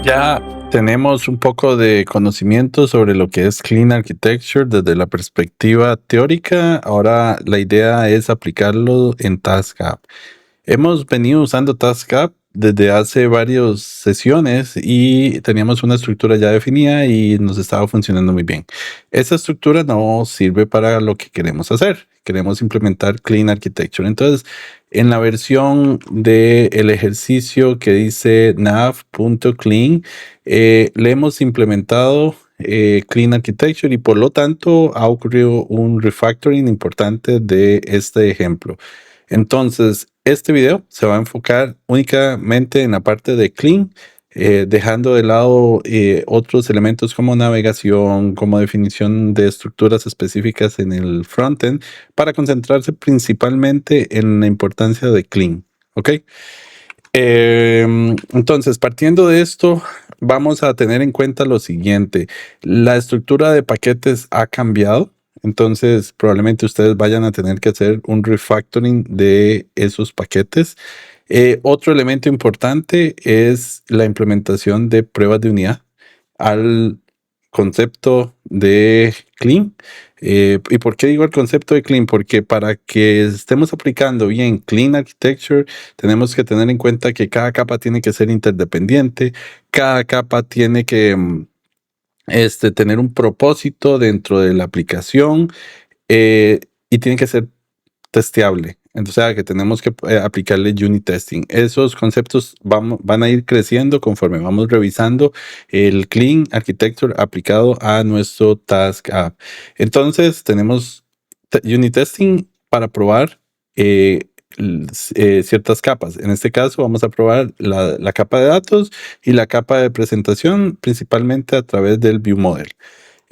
Ya tenemos un poco de conocimiento sobre lo que es Clean Architecture desde la perspectiva teórica. Ahora la idea es aplicarlo en TaskApp. Hemos venido usando TaskApp desde hace varias sesiones y teníamos una estructura ya definida y nos estaba funcionando muy bien. Esa estructura no sirve para lo que queremos hacer. Queremos implementar Clean Architecture. Entonces, en la versión del ejercicio que dice nav.clean, le hemos implementado Clean Architecture y por lo tanto ha ocurrido un refactoring importante de este ejemplo. Entonces, este video se va a enfocar únicamente en la parte de clean, dejando de lado otros elementos como navegación, como definición de estructuras específicas en el frontend, para concentrarse principalmente en la importancia de clean. ¿Ok? Entonces, partiendo de esto, vamos a tener en cuenta lo siguiente. La estructura de paquetes ha cambiado. Entonces, probablemente ustedes vayan a tener que hacer un refactoring de esos paquetes. Otro elemento importante es la implementación de pruebas de unidad al concepto de clean. ¿Y por qué digo el concepto de clean? Porque para que estemos aplicando bien clean architecture, tenemos que tener en cuenta que cada capa tiene que ser interdependiente, cada capa tiene que tener un propósito dentro de la aplicación, eh, y tiene que ser testeable. Entonces, o sea, que tenemos que aplicarle unit testing. Esos conceptos van a ir creciendo conforme vamos revisando el Clean Architecture aplicado a nuestro Task App. Entonces, tenemos unit testing para probar eh, ciertas capas. En este caso, vamos a probar la capa de datos y la capa de presentación, principalmente a través del View Model.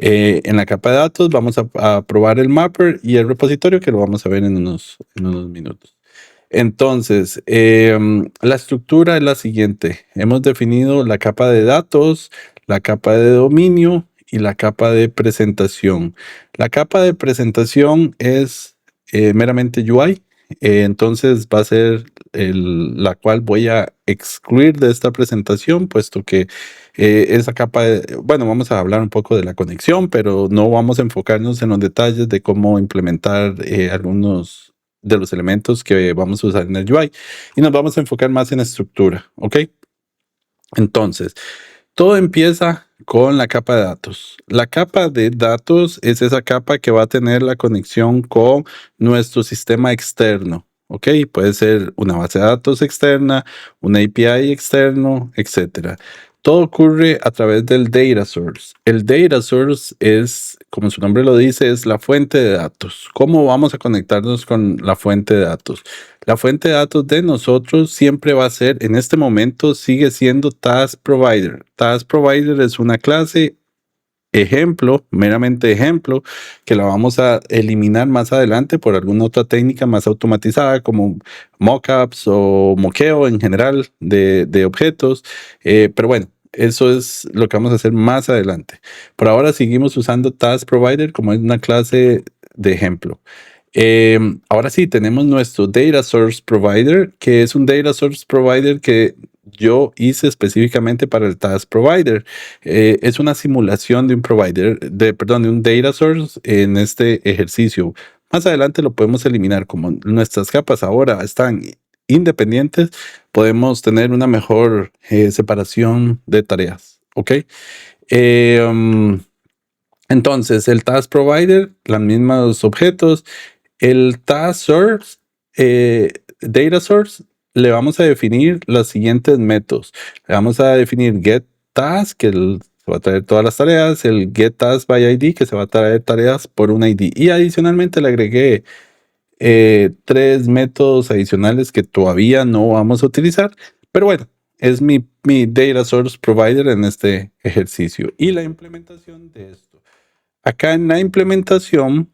En la capa de datos vamos a probar el mapper y el repositorio, que lo vamos a ver en unos minutos. Entonces, la estructura es la siguiente. Hemos definido la capa de datos, la capa de dominio y la capa de presentación. La capa de presentación es meramente UI. Entonces va a ser la cual voy a excluir de esta presentación, puesto que esa capa, bueno, vamos a hablar un poco de la conexión, pero no vamos a enfocarnos en los detalles de cómo implementar algunos de los elementos que vamos a usar en el UI, y nos vamos a enfocar más en estructura, ¿ok? Entonces, todo empieza con la capa de datos. La capa de datos es esa capa que va a tener la conexión con nuestro sistema externo. ¿Ok? Puede ser una base de datos externa, una API externo, etcétera. Todo ocurre a través del data source. El data source es, como su nombre lo dice, es la fuente de datos. ¿Cómo vamos a conectarnos con la fuente de datos? La fuente de datos de nosotros siempre va a ser, en este momento, sigue siendo Task Provider. Task Provider es una clase ejemplo, meramente ejemplo, que la vamos a eliminar más adelante por alguna otra técnica más automatizada como mockups o moqueo en general de objetos. Pero bueno, eso es lo que vamos a hacer más adelante. Por ahora seguimos usando Task Provider como es una clase de ejemplo. Ahora sí, tenemos nuestro Data Source Provider, que es un Data Source Provider que yo hice específicamente para el Task Provider. Es una simulación de un provider, perdón, de un data source en este ejercicio. Más adelante lo podemos eliminar. Como nuestras capas ahora están independientes, podemos tener una mejor separación de tareas. ¿Ok? Entonces, el Task Provider, los mismos objetos. El Task Source, Data Source, le vamos a definir los siguientes métodos. Le vamos a definir get task, que se va a traer todas las tareas, el get task by ID, que se va a traer tareas por un ID. Y adicionalmente le agregué tres métodos adicionales que todavía no vamos a utilizar, pero bueno, es mi Data Source Provider en este ejercicio. Y la implementación de esto. Acá en la implementación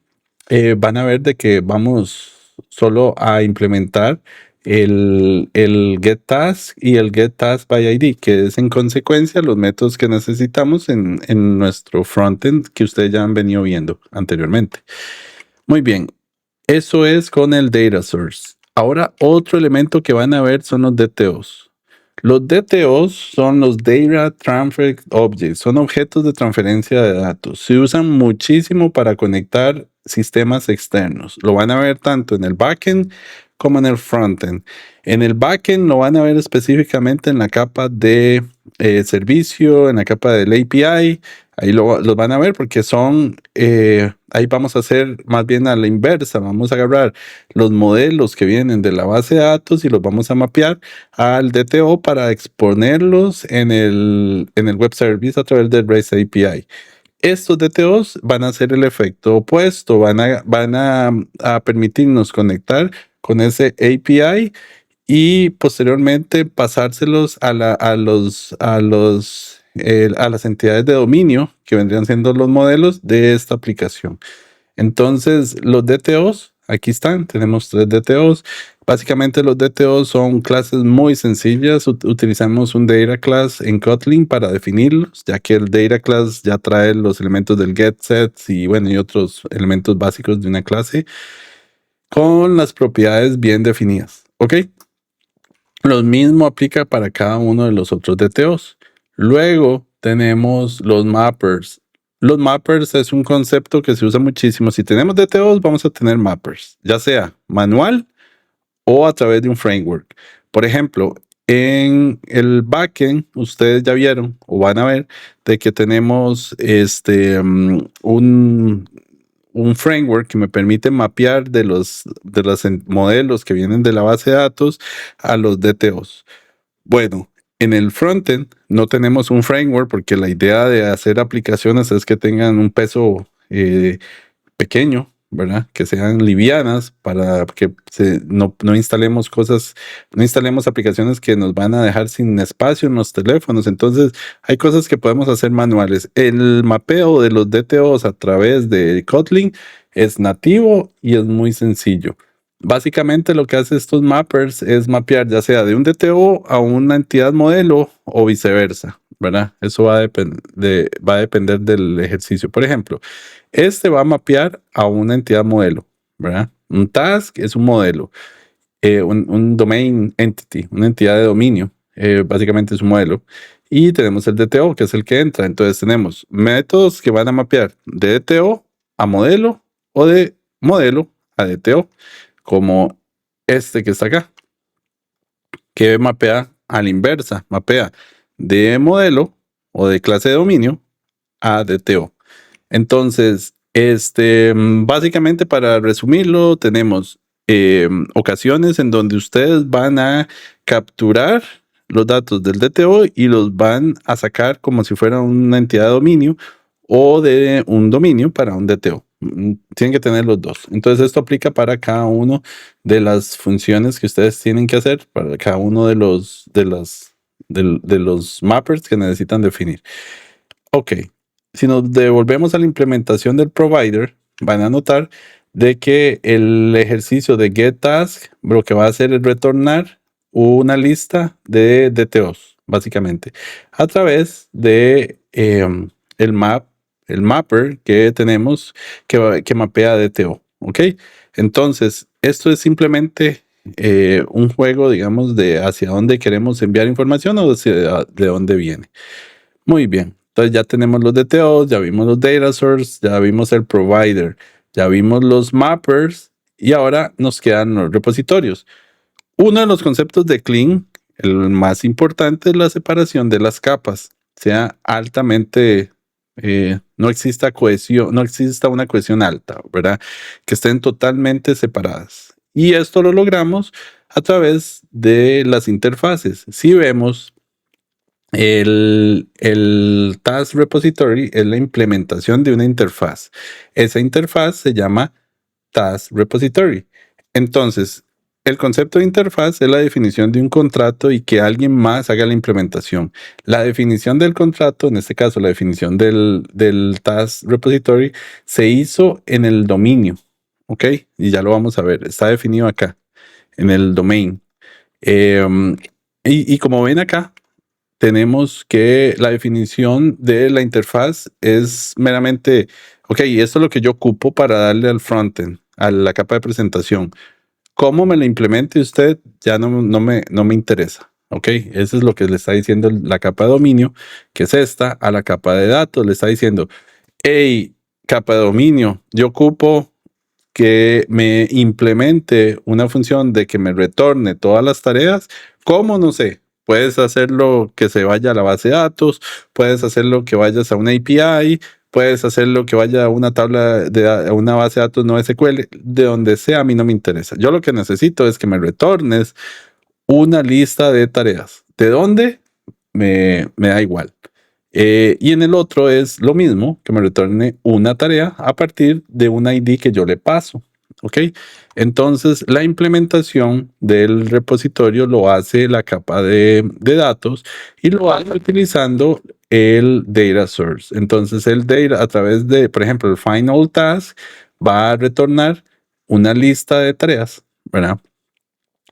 van a ver de que vamos solo a implementar el get task y el get task by ID, que es en consecuencia los métodos que necesitamos en nuestro frontend que ustedes ya han venido viendo anteriormente. Muy bien, eso es con el data source. Ahora otro elemento que van a ver son los DTOs. Los DTOs son los Data Transfer Objects, son objetos de transferencia de datos. Se usan muchísimo para conectar sistemas externos. Lo van a ver tanto en el backend como en el frontend. En el backend lo van a ver específicamente en la capa de servicio, en la capa del API. Ahí los van a ver porque son, ahí vamos a hacer más bien a la inversa. Vamos a agarrar los modelos que vienen de la base de datos y los vamos a mapear al DTO para exponerlos en el web service a través del REST API. Estos DTOs van a hacer el efecto opuesto, van a permitirnos conectar con ese API y posteriormente pasárselos a las entidades de dominio que vendrían siendo los modelos de esta aplicación. Entonces, los DTOs, aquí están, tenemos 3 DTOs. Básicamente los DTOs son clases muy sencillas. Utilizamos un data class en Kotlin para definirlos, ya que el data class ya trae los elementos del get, set y bueno, y otros elementos básicos de una clase con las propiedades bien definidas. ¿Ok? Lo mismo aplica para cada uno de los otros DTOs. Luego tenemos los mappers. Los mappers es un concepto que se usa muchísimo. Si tenemos DTOs, vamos a tener mappers, ya sea manual o a través de un framework. Por ejemplo, en el backend, ustedes ya vieron o van a ver de que tenemos un framework que me permite mapear de los modelos que vienen de la base de datos a los DTOs. Bueno, en el frontend no tenemos un framework porque la idea de hacer aplicaciones es que tengan un peso pequeño, ¿verdad? Que sean livianas para que no instalemos cosas, no instalemos aplicaciones que nos van a dejar sin espacio en los teléfonos. Entonces, hay cosas que podemos hacer manuales. El mapeo de los DTOs a través de Kotlin es nativo y es muy sencillo. Básicamente lo que hace estos mappers es mapear ya sea de un DTO a una entidad modelo o viceversa, ¿verdad? Eso va a depender del ejercicio. Por ejemplo, este va a mapear a una entidad modelo, ¿verdad? Un task es un modelo, un domain entity, una entidad de dominio, básicamente es un modelo. Y tenemos el DTO, que es el que entra. Entonces tenemos métodos que van a mapear de DTO a modelo o de modelo a DTO, como este que está acá, que mapea a la inversa, mapea de modelo o de clase de dominio a DTO. Entonces, básicamente para resumirlo, tenemos ocasiones en donde ustedes van a capturar los datos del DTO y los van a sacar como si fuera una entidad de dominio o de un dominio para un DTO. Tienen que tener los dos. Entonces, esto aplica para cada uno de las funciones que ustedes tienen que hacer, para cada uno de los mappers que necesitan definir. Ok, si nos devolvemos a la implementación del provider, van a notar de que el ejercicio de getTask lo que va a hacer es retornar una lista de DTOs, básicamente, a través de el mapper que tenemos que mapea DTO. ¿Ok? Entonces, esto es simplemente un juego, digamos, de hacia dónde queremos enviar información o de dónde viene. Muy bien. Entonces ya tenemos los DTOs, ya vimos los data source, ya vimos el provider, ya vimos los mappers y ahora nos quedan los repositorios. Uno de los conceptos de Clean, el más importante, es la separación de las capas. Sea altamente, no exista cohesión, no exista una cohesión alta, ¿verdad? Que estén totalmente separadas. Y esto lo logramos a través de las interfaces. Si vemos el Task Repository es la implementación de una interfaz. Esa interfaz se llama Task Repository. Entonces, el concepto de interfaz es la definición de un contrato y que alguien más haga la implementación. La definición del contrato, en este caso la definición del Task Repository, se hizo en el dominio. ¿Ok? Y ya lo vamos a ver. Está definido acá, en el domain. Y como ven acá, tenemos que la definición de la interfaz es meramente, ok, esto es lo que yo ocupo para darle al frontend, a la capa de presentación. ¿Cómo me lo implemente usted? Ya no me interesa. ¿ok? Eso es lo que le está diciendo la capa de dominio, que es esta, a la capa de datos. Le está diciendo, hey, capa de dominio, yo ocupo que me implemente una función de que me retorne todas las tareas. ¿Cómo? No sé. Puedes hacerlo que se vaya a la base de datos, puedes hacerlo que vayas a una API, puedes hacerlo que vaya a una tabla a una base de datos no SQL, de donde sea, a mí no me interesa. Yo lo que necesito es que me retornes una lista de tareas. ¿De dónde? Me da igual. Y en el otro es lo mismo, que me retorne una tarea a partir de un ID que yo le paso. ¿Ok? Entonces, la implementación del repositorio lo hace la capa de datos y lo hace utilizando el data source. Entonces, el data a través de, por ejemplo, el final task va a retornar una lista de tareas, ¿verdad?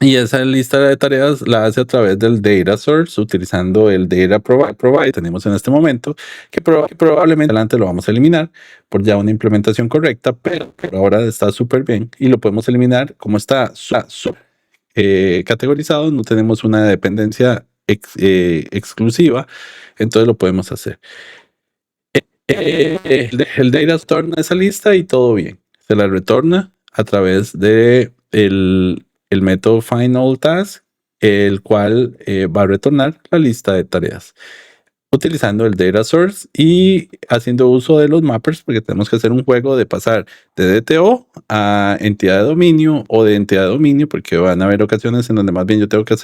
Y esa lista de tareas la hace a través del data source utilizando el data provide que tenemos en este momento, que probablemente adelante lo vamos a eliminar por ya una implementación correcta, pero ahora está súper bien y lo podemos eliminar como está categorizado. No tenemos una dependencia exclusiva, entonces lo podemos hacer. El data retorna esa lista y todo bien. Se la retorna a través de el método final task, el cual va a retornar la lista de tareas utilizando el data source y haciendo uso de los mappers, porque tenemos que hacer un juego de pasar de DTO a entidad de dominio o de entidad de dominio, porque van a haber ocasiones en donde más bien yo tengo que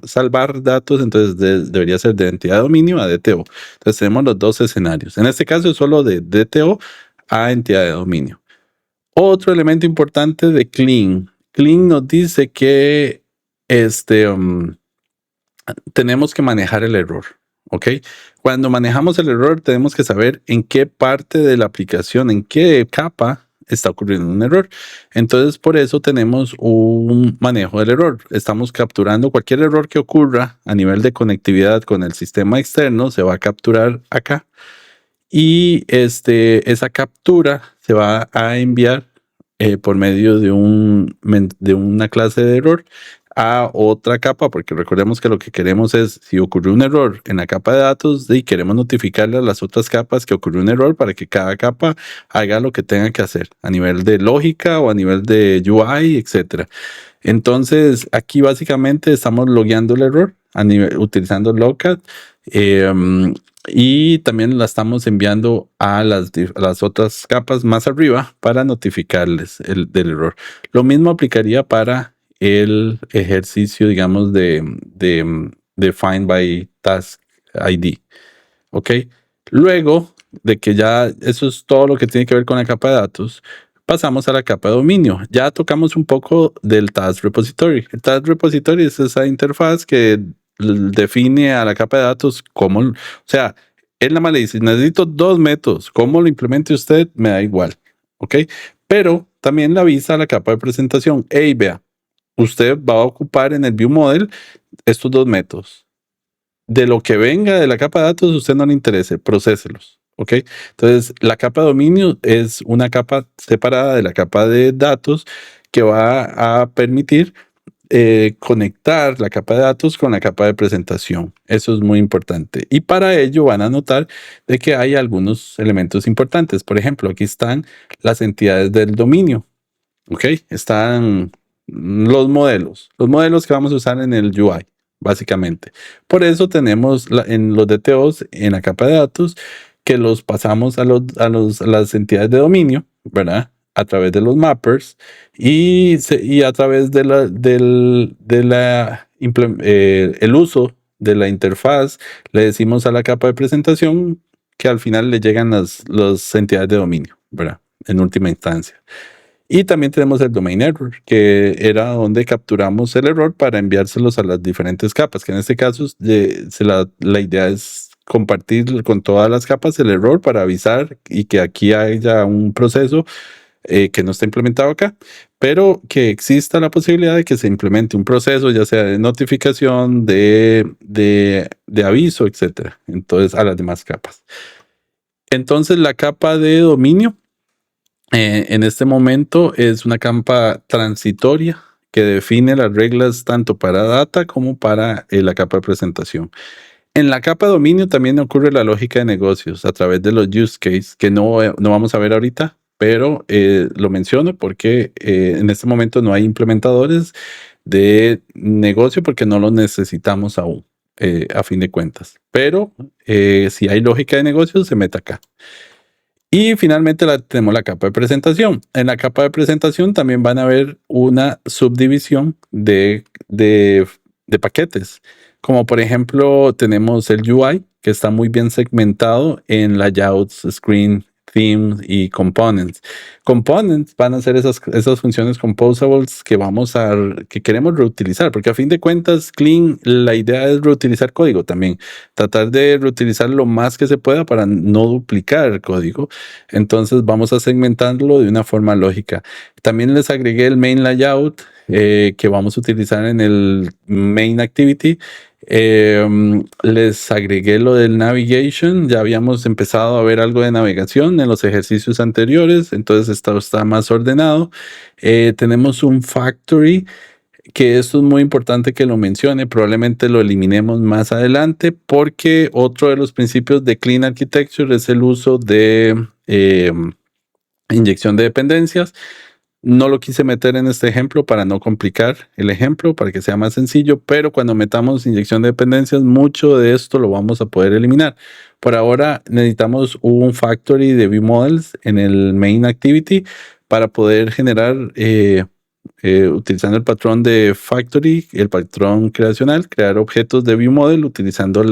salvar datos, entonces debería ser de entidad de dominio a DTO. Entonces tenemos los dos escenarios. En este caso es solo de DTO a entidad de dominio. Otro elemento importante de Clean. Clean nos dice que tenemos que manejar el error, ¿ok? Cuando manejamos el error, tenemos que saber en qué parte de la aplicación, en qué capa está ocurriendo un error. Entonces, por eso tenemos un manejo del error. Estamos capturando cualquier error que ocurra a nivel de conectividad con el sistema externo, se va a capturar acá. Y esa captura se va a enviar por medio de una clase de error a otra capa, porque recordemos que lo que queremos es, si ocurrió un error en la capa de datos, y queremos notificarle a las otras capas que ocurrió un error para que cada capa haga lo que tenga que hacer a nivel de lógica o a nivel de UI, etcétera. Entonces, aquí básicamente estamos logueando el error utilizando Logcat. Y también la estamos enviando a las otras capas más arriba para notificarles del error. Lo mismo aplicaría para el ejercicio, digamos, de Find by Task ID. ¿Ok? Luego de que ya eso es todo lo que tiene que ver con la capa de datos, pasamos a la capa de dominio. Ya tocamos un poco del Task Repository. El Task Repository es esa interfaz que define a la capa de datos cómo, o sea, él nada más le dice, necesito dos métodos. ¿Cómo lo implemente usted? Me da igual. ¿Ok? Pero también le avisa a la capa de presentación, hey, vea, usted va a ocupar en el View Model estos dos métodos. De lo que venga de la capa de datos, usted no le interese, proceselos. ¿Ok? Entonces, la capa de dominio es una capa separada de la capa de datos que va a permitir conectar la capa de datos con la capa de presentación. Eso es muy importante. Y para ello van a notar de que hay algunos elementos importantes. Por ejemplo, aquí están las entidades del dominio. ¿Ok? Están los modelos que vamos a usar en el UI, básicamente. Por eso tenemos en los DTOs, en la capa de datos, que los pasamos a las entidades de dominio, ¿verdad? A través de los mappers y a través el uso de la interfaz, le decimos a la capa de presentación que al final le llegan las entidades de dominio, ¿verdad? En última instancia. Y también tenemos el domain error, que era donde capturamos el error para enviárselos a las diferentes capas, que en este caso la idea es compartir con todas las capas el error para avisar y que aquí haya un proceso que no está implementado acá, pero que exista la posibilidad de que se implemente un proceso, ya sea de notificación, de aviso, etcétera. Entonces, a las demás capas. Entonces, la capa de dominio en este momento es una capa transitoria que define las reglas tanto para data como para la capa de presentación. En la capa de dominio también ocurre la lógica de negocios a través de los use cases, que no vamos a ver ahorita, pero lo menciono porque en este momento no hay implementadores de negocio porque no los necesitamos aún, a fin de cuentas. Pero si hay lógica de negocios, se mete acá. Y finalmente tenemos la capa de presentación. En la capa de presentación también van a ver una subdivisión de paquetes. Como por ejemplo, tenemos el UI, que está muy bien segmentado en layouts, screen, themes y components. Components van a ser esas funciones composables que queremos reutilizar, porque a fin de cuentas, Clean, la idea es reutilizar código también. Tratar de reutilizar lo más que se pueda para no duplicar el código. Entonces vamos a segmentarlo de una forma lógica. También les agregué el main layout que vamos a utilizar en el main activity. Les agregué lo del navigation. Ya habíamos empezado a ver algo de navegación en los ejercicios anteriores, entonces esto está más ordenado. Tenemos un factory, que esto es muy importante que lo mencione, probablemente lo eliminemos más adelante porque otro de los principios de Clean Architecture es el uso de inyección de dependencias. No lo quise meter en este ejemplo para no complicar el ejemplo, para que sea más sencillo, pero cuando metamos inyección de dependencias, mucho de esto lo vamos a poder eliminar. Por ahora necesitamos un factory de ViewModels en el main activity para poder generar, utilizando el patrón de factory, el patrón creacional, crear objetos de ViewModel utilizando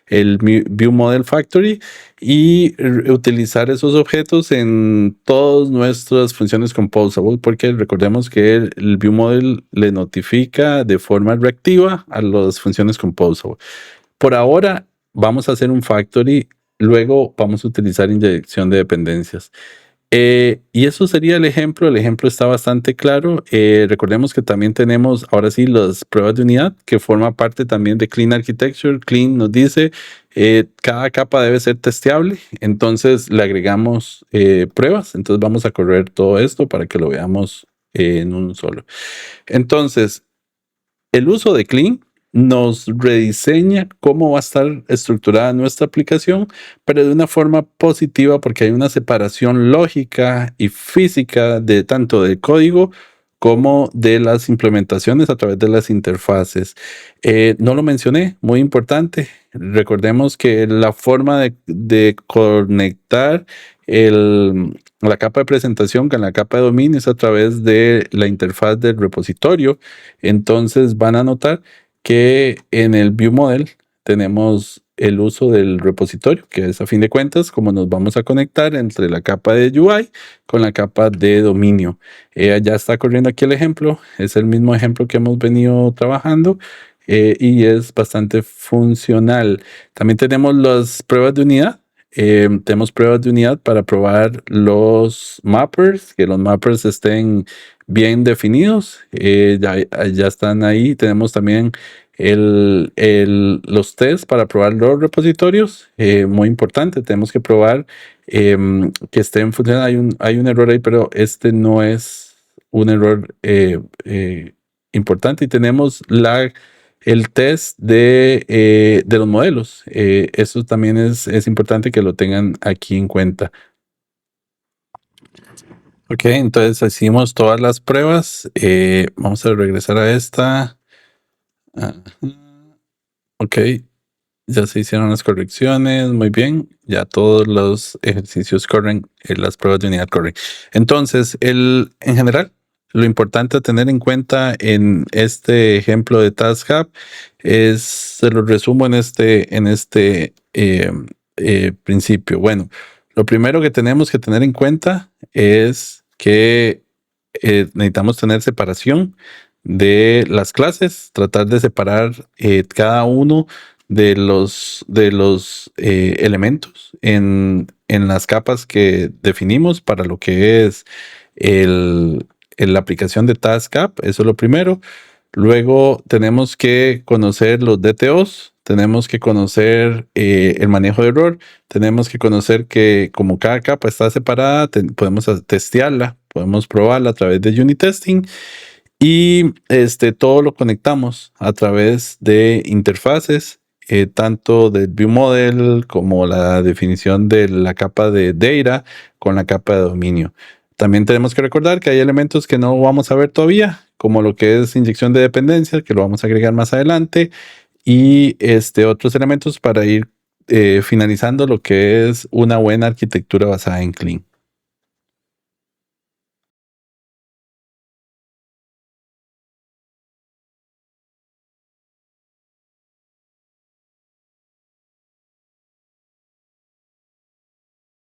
el ViewModel Factory y utilizar esos objetos en todas nuestras funciones composable, porque recordemos que el ViewModel le notifica de forma reactiva a las funciones composable. Por ahora vamos a hacer un factory, luego vamos a utilizar inyección de dependencias. Y eso sería el ejemplo. El ejemplo está bastante claro. Recordemos que también tenemos ahora sí las pruebas de unidad, que forma parte también de Clean Architecture. Clean nos dice cada capa debe ser testeable, entonces le agregamos pruebas. Entonces vamos a correr todo esto para que lo veamos en un solo. Entonces, el uso de Clean nos rediseña cómo va a estar estructurada nuestra aplicación, pero de una forma positiva porque hay una separación lógica y física de tanto del código como de las implementaciones a través de las interfaces. No lo mencioné, muy importante. Recordemos que la forma de conectar la capa de presentación con la capa de dominio es a través de la interfaz del repositorio. Entonces van a notar que en el ViewModel tenemos el uso del repositorio, que es a fin de cuentas como nos vamos a conectar entre la capa de UI con la capa de dominio. Ya está corriendo aquí el ejemplo, es el mismo ejemplo que hemos venido trabajando y es bastante funcional. También tenemos las pruebas de unidad. Tenemos pruebas de unidad para probar los mappers, que los mappers estén bien definidos. Ya están ahí. Tenemos también los tests para probar los repositorios. Muy importante, tenemos que probar que estén funcionando. Hay un error ahí, pero este no es un error importante. Y tenemos el test de los modelos. Eso también es importante que lo tengan aquí en cuenta. Ok, entonces hicimos todas las pruebas. Vamos a regresar a esta. Ok, ya se hicieron las correcciones. Muy bien, ya todos los ejercicios corren, las pruebas de unidad corren. Entonces, en general, lo importante a tener en cuenta en este ejemplo de Task Hub se lo resumo en este principio. Bueno, lo primero que tenemos que tener en cuenta es que necesitamos tener separación de las clases, tratar de separar cada uno de los elementos en las capas que definimos para lo que es la aplicación de Task App. Eso es lo primero. Luego tenemos que conocer los DTOs, tenemos que conocer el manejo de error, tenemos que conocer que como cada capa está separada, podemos testearla, podemos probarla a través de unit testing. Y todo lo conectamos a través de interfaces, tanto del view model como la definición de la capa de data con la capa de dominio. También tenemos que recordar que hay elementos que no vamos a ver todavía, como lo que es inyección de dependencias, que lo vamos a agregar más adelante, y otros elementos para ir finalizando lo que es una buena arquitectura basada en Clean.